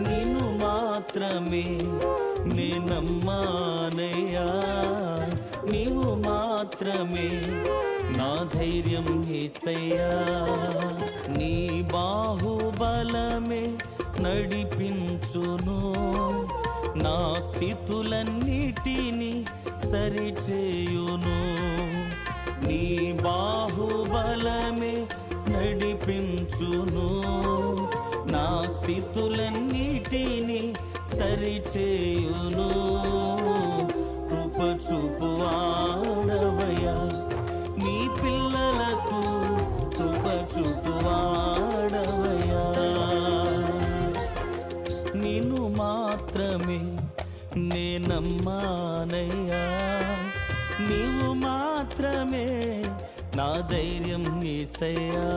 నిన్ను మాత్రమే నే నమ్మానయ్యా, నీవు మాత్రమే నా ధైర్యం యేసయ్యా. నీ బాహుబలమే నడిపించును, నా స్థితులన్నిటినీ సరిచేయును. నీ బాహుబలమే నడిపించును, నా స్థితులన్నిటినీ సరిచేయును. కృప చూపువాడవయ్యా, నీ పిల్లలకు కృప చూపువాడవయ్యా. నిన్ను మాత్రమే నే నమ్మానయ్యా, నీవు మాత్రమే నా ధైర్యం యేసయ్యా.